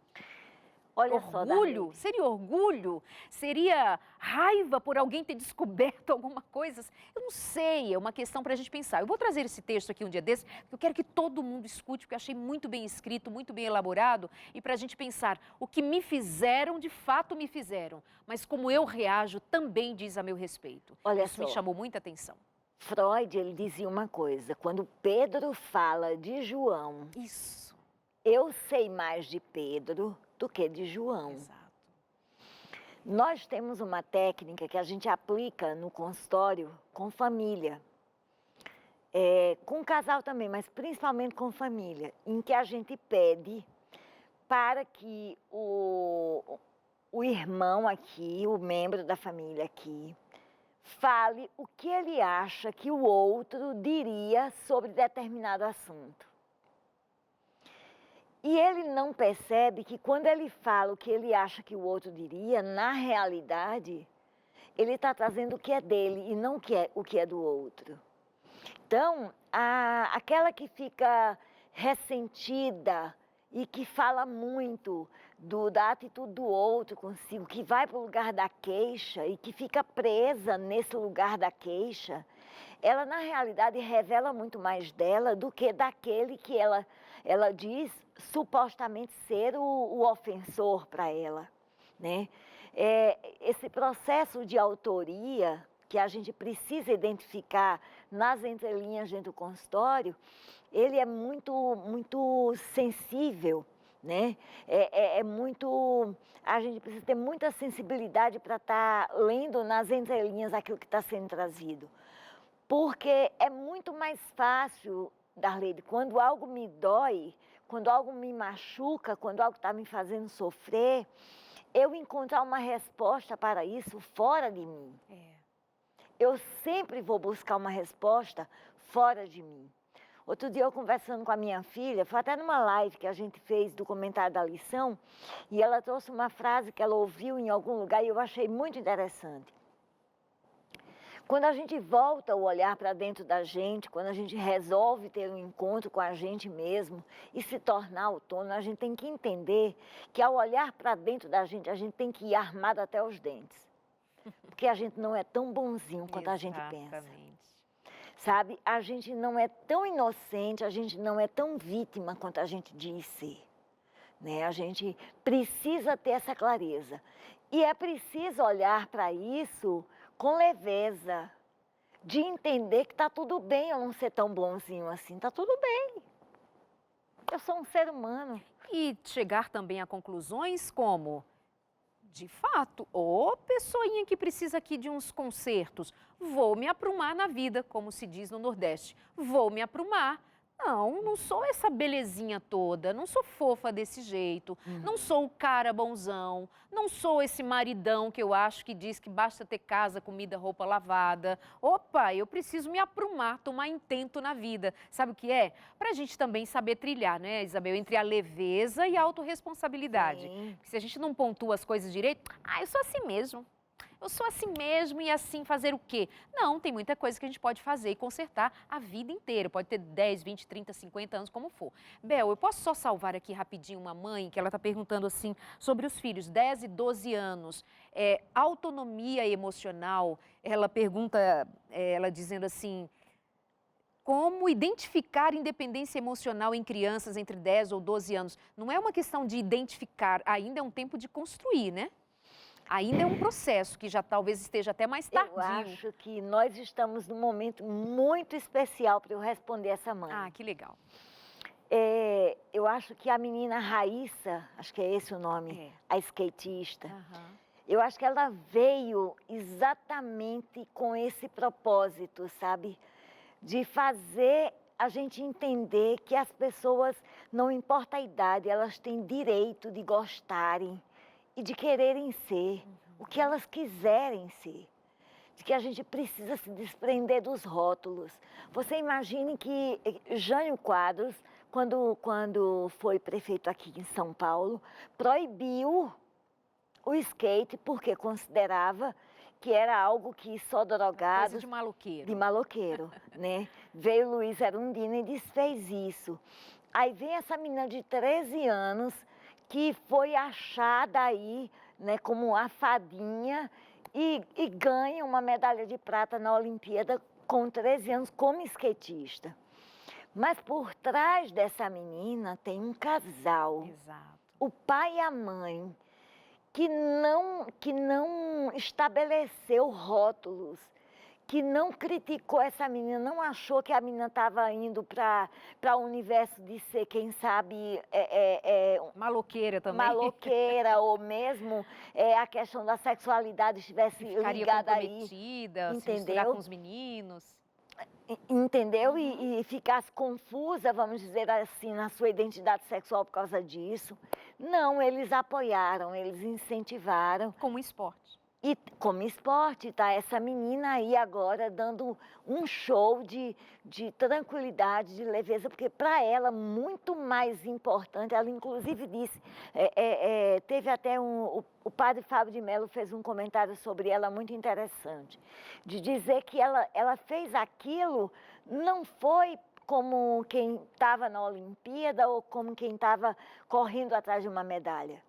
Olha só, Orgulho? Darlene. Seria orgulho? Seria raiva por alguém ter descoberto alguma coisa? Eu não sei, é uma questão para a gente pensar. Eu vou trazer esse texto aqui um dia desses, porque eu quero que todo mundo escute, porque eu achei muito bem escrito, muito bem elaborado, e para a gente pensar, o que me fizeram, de fato me fizeram, mas como eu reajo também diz a meu respeito. Olha Isso me só. chamou muita atenção. Freud, ele dizia uma coisa, quando Pedro fala de João, Isso, eu sei mais de Pedro do que de João. exato. Nós temos uma técnica que a gente aplica no consultório com família, com casal também, mas principalmente com família, em que a gente pede para que o irmão aqui, o membro da família aqui, fale o que ele acha que o outro diria sobre determinado assunto. E ele não percebe que quando ele fala o que ele acha que o outro diria, na realidade, ele está trazendo o que é dele e não o que é do outro. Então, aquela que fica ressentida e que fala muito da atitude do outro consigo, que vai para o lugar da queixa e que fica presa nesse lugar da queixa, ela na realidade revela muito mais dela do que daquele que ela diz supostamente ser o ofensor para ela, né? Esse processo de autoria que a gente precisa identificar nas entrelinhas dentro do consultório, ele é muito sensível, né? A gente precisa ter muita sensibilidade para estar lendo nas entrelinhas aquilo que está sendo trazido. Porque é muito mais fácil, Darlene, quando algo me dói, quando algo me machuca, quando algo está me fazendo sofrer, eu encontrar uma resposta para isso fora de mim. Eu sempre vou buscar uma resposta fora de mim. Outro dia eu conversando com a minha filha, foi até numa live que a gente fez do comentário da lição, e ela trouxe uma frase que ela ouviu em algum lugar e eu achei muito interessante. Quando a gente volta o olhar para dentro da gente, quando a gente resolve ter um encontro com a gente mesmo e se tornar autônomo, a gente tem que entender que ao olhar para dentro da gente, a gente tem que ir armado até os dentes. Porque a gente não é tão bonzinho quanto a gente pensa. Sabe? A gente não é tão inocente, a gente não é tão vítima quanto a gente diz ser. Né? A gente precisa ter essa clareza. E é preciso olhar para isso com leveza, de entender que está tudo bem eu não ser tão bonzinho assim, está tudo bem. Eu sou um ser humano. E chegar também a conclusões como, de fato, ô pessoinha que precisa aqui de uns consertos, vou me aprumar na vida, como se diz no Nordeste, vou me aprumar. Não sou essa belezinha toda, não sou fofa desse jeito, não sou o cara bonzão, não sou esse maridão que eu acho que diz que basta ter casa, comida, roupa lavada. Opa, eu preciso me aprumar, tomar intento na vida. Sabe o que é? Pra gente também saber trilhar, né, Isabel, entre a leveza e a autorresponsabilidade. Porque se a gente não pontua as coisas direito, eu sou assim mesmo. Eu sou assim mesmo e assim fazer o quê? Não, tem muita coisa que a gente pode fazer e consertar a vida inteira. Pode ter 10, 20, 30, 50 anos, como for. Bel, eu posso só salvar aqui rapidinho uma mãe que ela está perguntando assim sobre os filhos, 10 e 12 anos. Autonomia emocional, ela pergunta, ela dizendo assim, como identificar independência emocional em crianças entre 10 ou 12 anos? Não é uma questão de identificar, ainda é um tempo de construir, né? Ainda é um processo que já talvez esteja até mais tardio. Eu acho que nós estamos num momento muito especial para eu responder essa mãe. Que legal. Eu acho que a menina Raíssa, acho que é esse o nome, a skatista, eu acho que ela veio exatamente com esse propósito, sabe? De fazer a gente entender que as pessoas, não importa a idade, elas têm direito de gostarem e de quererem ser o que elas quiserem ser. De que a gente precisa se desprender dos rótulos. Você imagine que Jânio Quadros, quando foi prefeito aqui em São Paulo, proibiu o skate porque considerava que era algo que só drogados... Coisa de maloqueiro. De maloqueiro, né? Veio Luiz Erundina e desfez isso. Aí vem essa menina de 13 anos que foi achada aí, né, como a fadinha e ganha uma medalha de prata na Olimpíada com 13 anos como skatista. Mas por trás dessa menina tem um casal. Exato. O pai e a mãe que não estabeleceu rótulos, que não criticou essa menina, não achou que a menina estava indo para o universo de ser, quem sabe... Maloqueira também. Maloqueira, ou mesmo a questão da sexualidade estivesse ligada aí. Comprometida, se misturar com os meninos. Entendeu? E ficasse confusa, vamos dizer assim, na sua identidade sexual por causa disso. Não, eles apoiaram, eles incentivaram. Como esporte. E como esporte, tá essa menina aí agora dando um show de tranquilidade, de leveza, porque para ela, muito mais importante, ela inclusive disse, teve até o padre Fábio de Mello fez um comentário sobre ela muito interessante, de dizer que ela fez aquilo, não foi como quem estava na Olimpíada ou como quem estava correndo atrás de uma medalha.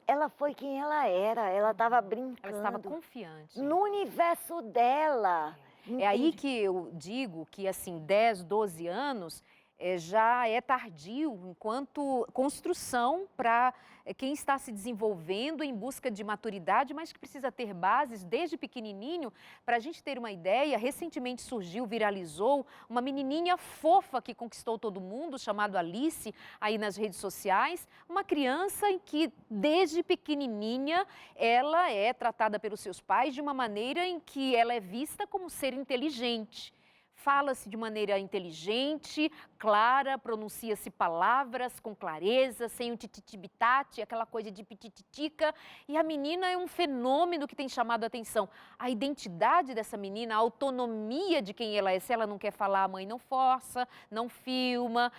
Ela foi quem ela era, ela estava brincando. Ela estava confiante. No universo dela. É aí que eu digo que, assim, 10, 12 anos já é tardio enquanto construção para quem está se desenvolvendo em busca de maturidade, mas que precisa ter bases desde pequenininho. Para a gente ter uma ideia, recentemente surgiu, viralizou, uma menininha fofa que conquistou todo mundo, chamado Alice, aí nas redes sociais. Uma criança em que, desde pequenininha, ela é tratada pelos seus pais de uma maneira em que ela é vista como ser inteligente. Fala-se de maneira inteligente, clara, pronuncia-se palavras com clareza, sem o tititibitate, aquela coisa de pitititica. E a menina é um fenômeno que tem chamado a atenção. A identidade dessa menina, a autonomia de quem ela é. Se ela não quer falar, a mãe não força, não filma,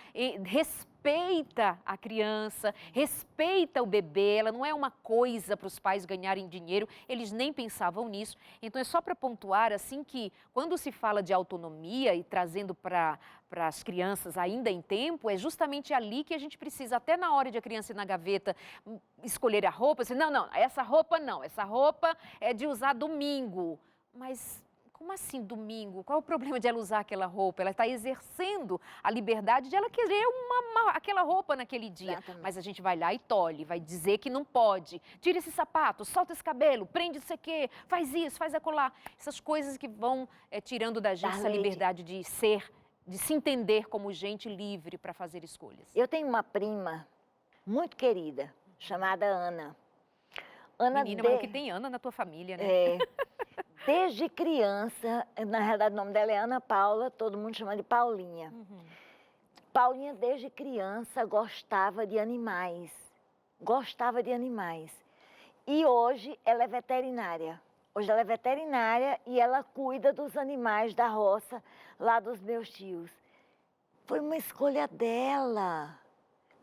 respeita a criança, respeita o bebê, ela não é uma coisa para os pais ganharem dinheiro, eles nem pensavam nisso. Então é só para pontuar assim que quando se fala de autonomia e trazendo para as crianças ainda em tempo, é justamente ali que a gente precisa, até na hora de a criança ir na gaveta escolher a roupa, assim, não, essa roupa é de usar domingo, mas... Como assim domingo? Qual é o problema de ela usar aquela roupa? Ela está exercendo a liberdade de ela querer aquela roupa naquele dia. Exatamente. Mas a gente vai lá e tolhe, vai dizer que não pode. Tira esse sapato, solta esse cabelo, prende isso aqui, faz isso, faz acolá. Essas coisas que vão tirando da gente essa liberdade de ser, de se entender como gente livre para fazer escolhas. Eu tenho uma prima muito querida, chamada Ana. Menina, mas o que tem Ana na tua família, né? Desde criança, na realidade o nome dela é Ana Paula, todo mundo chama de Paulinha. Paulinha, desde criança, gostava de animais. E hoje ela é veterinária. Hoje ela é veterinária e ela cuida dos animais da roça, lá dos meus tios. Foi uma escolha dela.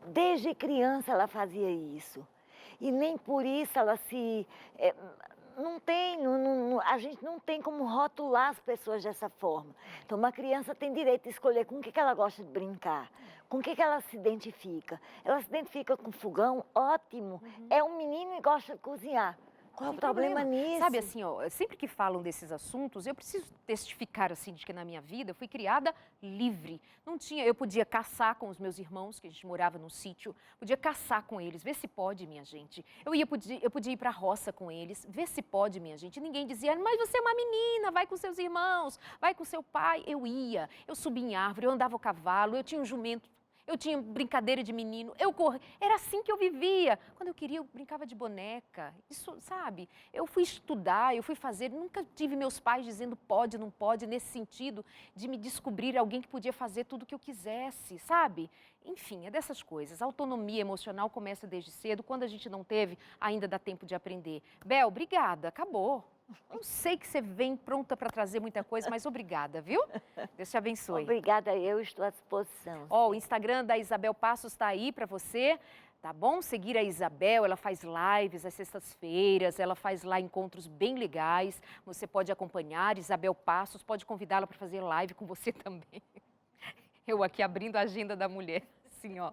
Desde criança ela fazia isso. E nem por isso ela se... a gente não tem como rotular as pessoas dessa forma. Então, uma criança tem direito de escolher com o que ela gosta de brincar, com o que ela se identifica. Ela se identifica com fogão, ótimo. É um menino e gosta de cozinhar. Qual é o problema nisso? Sabe assim, ó, sempre que falam desses assuntos, eu preciso testificar assim de que na minha vida eu fui criada livre. Eu podia caçar com os meus irmãos, que a gente morava num sítio, podia caçar com eles, ver se pode, minha gente. Eu podia ir para a roça com eles, ver se pode, minha gente. Ninguém dizia, mas você é uma menina, vai com seus irmãos, vai com seu pai. Eu ia, eu subia em árvore, eu andava a cavalo, eu tinha um jumento. eu tinha brincadeira de menino, eu corria. Era assim que eu vivia. Quando eu queria, eu brincava de boneca. Isso, sabe? Eu fui estudar, eu fui fazer. Nunca tive meus pais dizendo pode, não pode, nesse sentido de me descobrir alguém que podia fazer tudo o que eu quisesse, sabe? Enfim, é dessas coisas. A autonomia emocional começa desde cedo. Quando a gente não teve, ainda dá tempo de aprender. Bel, obrigada. Acabou. Eu sei que você vem pronta para trazer muita coisa, mas obrigada, viu? Deus te abençoe. Obrigada, eu estou à disposição. Ó, o Instagram da Isabel Passos está aí para você, tá bom? Seguir a Isabel, ela faz lives às sextas-feiras, ela faz lá encontros bem legais. Você pode acompanhar, Isabel Passos, pode convidá-la para fazer live com você também. Eu aqui abrindo a agenda da mulher, assim, ó.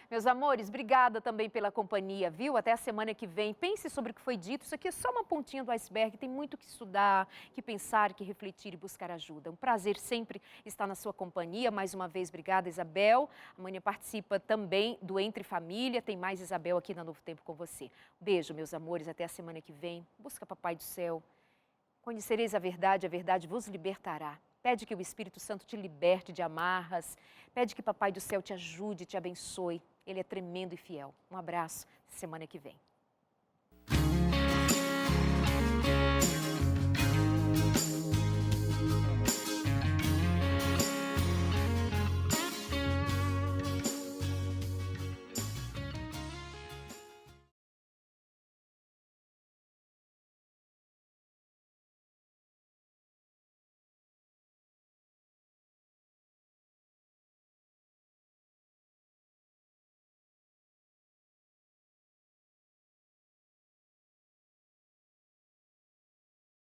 Meus amores, obrigada também pela companhia, viu? Até a semana que vem. Pense sobre o que foi dito. Isso aqui é só uma pontinha do iceberg. Tem muito que estudar, que pensar, que refletir e buscar ajuda. Um prazer sempre estar na sua companhia. Mais uma vez, obrigada, Isabel. Amanhã participa também do Entre Família. Tem mais Isabel aqui na Novo Tempo com você. Beijo, meus amores. Até a semana que vem. Busca Papai do Céu. Conhecereis a verdade vos libertará. Pede que o Espírito Santo te liberte de amarras. Pede que Papai do Céu te ajude, te abençoe. Ele é tremendo e fiel. Um abraço, semana que vem.